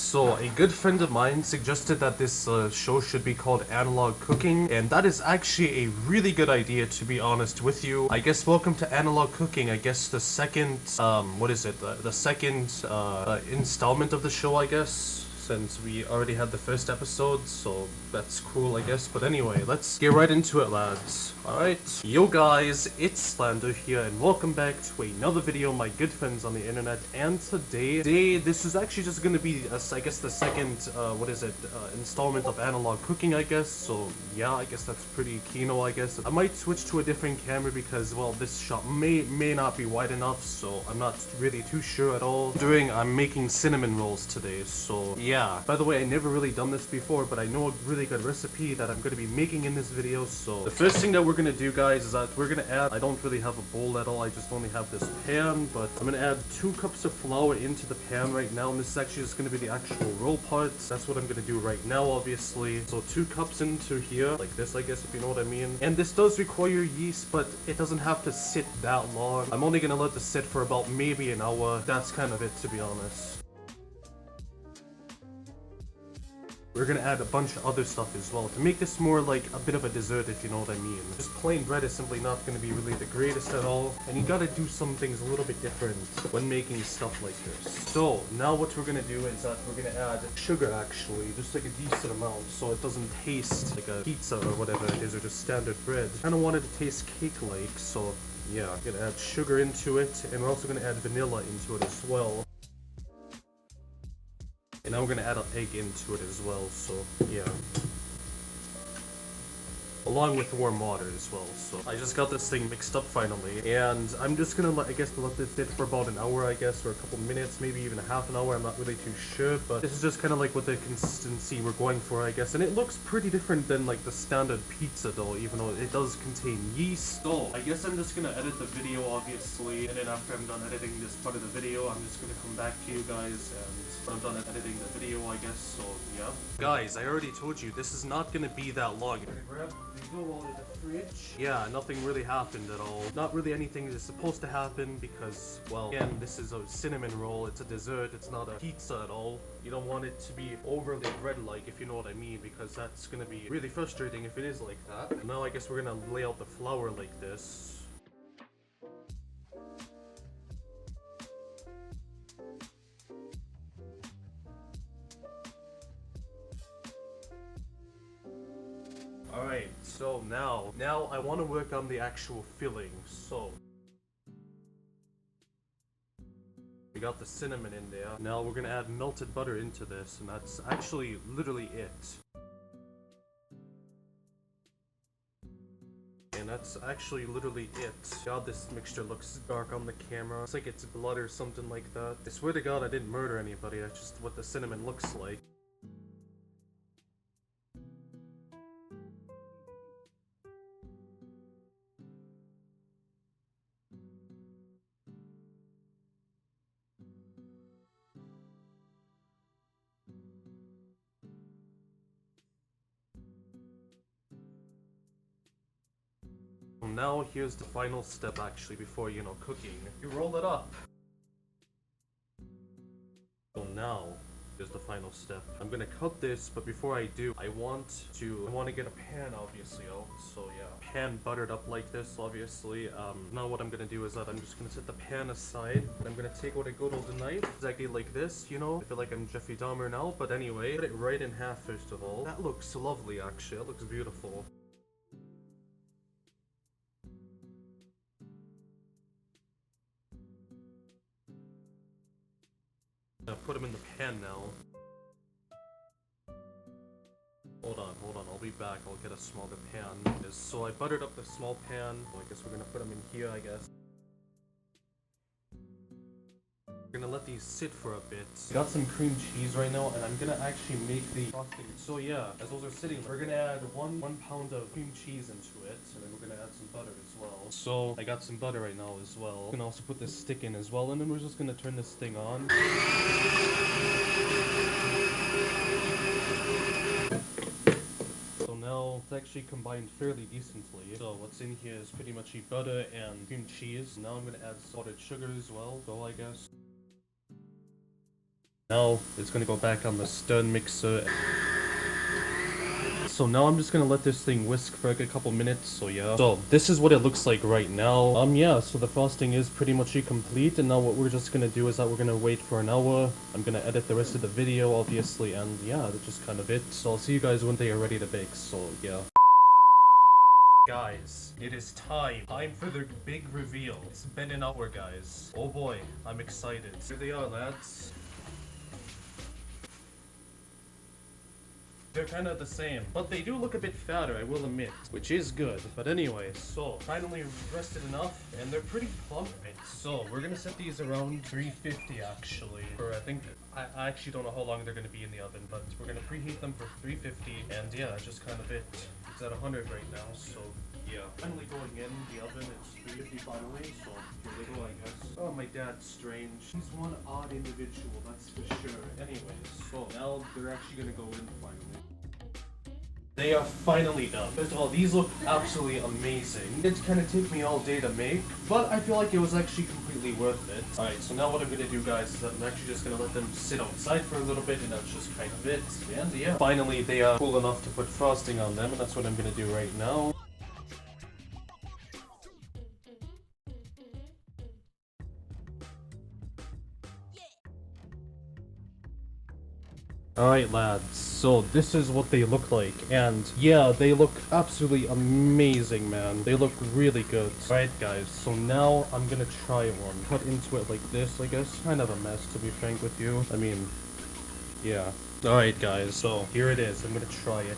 So, a good friend of mine suggested that this show should be called Analog Cooking, and that is actually a really good idea, to be honest with you. I guess welcome to Analog Cooking. I guess the second, what is it? The second installment of the show, I guess, since we already had the first episode, so that's cool, I guess. But anyway, let's get right into it, lads. Alright, yo guys, it's Slander here, and welcome back to another video, my good friends on the internet. And today, this is actually just gonna be, I guess, the second, installment of Analog Cooking, I guess. So, yeah, I guess that's pretty kino, I guess. I might switch to a different camera because, well, this shot may not be wide enough, so I'm not really too sure at all. I'm making cinnamon rolls today, so, yeah. By the way, I never really done this before, but I know a really good recipe that I'm gonna be making in this video, so the first thing that we're gonna do, guys, is that we're gonna add, I don't really have a bowl at all, I just only have this pan, but I'm gonna add 2 cups of flour into the pan right now, and this is actually just gonna be the actual roll part. That's what I'm gonna do right now, obviously. So 2 cups into here, like this, I guess, if you know what I mean. And this does require yeast, but it doesn't have to sit that long. I'm only gonna let this sit for about maybe an hour. That's kind of it, to be honest. We're gonna add a bunch of other stuff as well to make this more like a bit of a dessert, if you know what I mean. Just plain bread is simply not gonna be really the greatest at all, and you gotta do some things a little bit different when making stuff like this. So now what we're gonna do is that we're gonna add sugar, actually, just like a decent amount, so it doesn't taste like a pizza or whatever it is, or just standard bread. I kind of want it to taste cake-like, so yeah, I'm gonna add sugar into it, and we're also gonna add vanilla into it as well. And now we're gonna add an egg into it as well, so yeah. Along with warm water as well, so I just got this thing mixed up finally, and I'm just gonna let this sit for about an hour, I guess, or a couple minutes, maybe even a half an hour. I'm not really too sure, but this is just kind of like what the consistency we're going for, I guess. And it looks pretty different than like the standard pizza dough, even though it does contain yeast. So I guess I'm just gonna edit the video, obviously, and then after I'm done editing this part of the video, I'm just gonna come back to you guys, and when I'm done editing the video, I guess. So yeah, guys, I already told you this is not gonna be that long. Go out of the fridge. Yeah, nothing really happened at all. Not really anything is supposed to happen because, well, again, this is a cinnamon roll. It's a dessert. It's not a pizza at all. You don't want it to be overly bread-like, if you know what I mean, because that's gonna be really frustrating if it is like that. And now I guess we're gonna lay out the flour like this. Alright, so now I want to work on the actual filling, so we got the cinnamon in there. Now we're gonna add melted butter into this, and that's actually literally it. And that's actually literally it. God, this mixture looks dark on the camera. It's like it's blood or something like that. I swear to God I didn't murder anybody, that's just what the cinnamon looks like. Now here's the final step, actually, before, you know, cooking. You roll it up. So now here's the final step. I'm gonna cut this, but before I do, I want to get a pan, obviously. So yeah, pan buttered up like this, obviously. Now what I'm gonna do is that I'm just gonna set the pan aside, and I'm gonna take out a good old knife, exactly like this, you know. I feel like I'm Jeffrey Dahmer now, but anyway, cut it right in half first of all. That looks lovely, actually. That looks beautiful. Put them in the pan now. Hold on, I'll be back. I'll get a smaller pan. So I buttered up the small pan. Well, I guess we're gonna put them in here, I guess. We're gonna let these sit for a bit. Got some cream cheese right now, and I'm gonna actually make the frosting. So yeah, as those are sitting, we're gonna add one pound of cream cheese into it, and then we're gonna add some butter as well. So I got some butter right now as well. I'm gonna also put this stick in as well, and then we're just gonna turn this thing on. So now it's actually combined fairly decently. So what's in here is pretty much butter and cream cheese. Now I'm gonna add salted sugar as well, so I guess. Now it's gonna go back on the stun mixer. So now I'm just gonna let this thing whisk for like a couple minutes, so yeah. So this is what it looks like right now. Yeah, so the frosting is pretty much complete, and now what we're just gonna do is that we're gonna wait for an hour. I'm gonna edit the rest of the video, obviously, and yeah, that's just kind of it. So I'll see you guys when they are ready to bake, so yeah. Guys, it is time for the big reveal. It's been an hour, guys. Oh boy, I'm excited. Here they are, lads. They're kind of the same, but they do look a bit fatter, I will admit, which is good. But anyway, so finally rested enough, and they're pretty plump. So we're gonna set these around 350 actually, or I think I actually don't know how long they're gonna be in the oven, but we're gonna preheat them for 350, and yeah, that's just kind of it. It's at 100 right now, so yeah. Finally going in the oven, it's 350 finally, so here they go, I guess. Oh, my dad's strange. He's one odd individual, that's for sure. Anyways, so now they're actually gonna go in finally. They are finally done. First of all, these look absolutely amazing. It kind of took me all day to make, but I feel like it was actually completely worth it. Alright, so now what I'm gonna do, guys, is that I'm actually just gonna let them sit outside for a little bit, and that's just kind of it. And yeah, finally they are cool enough to put frosting on them, and that's what I'm gonna do right now. Alright lads, so this is what they look like, and yeah, they look absolutely amazing, man. They look really good. Alright guys, so now I'm gonna try one. Cut into it like this, I guess. Kind of a mess, to be frank with you. I mean, yeah. Alright guys, so here it is. I'm gonna try it.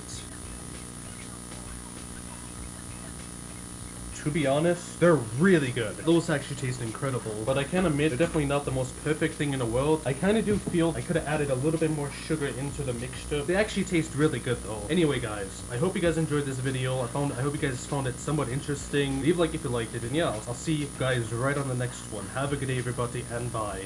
To be honest, they're really good. Those actually taste incredible, but I can admit, they're definitely not the most perfect thing in the world. I kind of do feel I could have added a little bit more sugar into the mixture. They actually taste really good though. Anyway guys, I hope you guys enjoyed this video. I hope you guys found it somewhat interesting. Leave a like if you liked it, and yeah, I'll see you guys right on the next one. Have a good day everybody, and bye.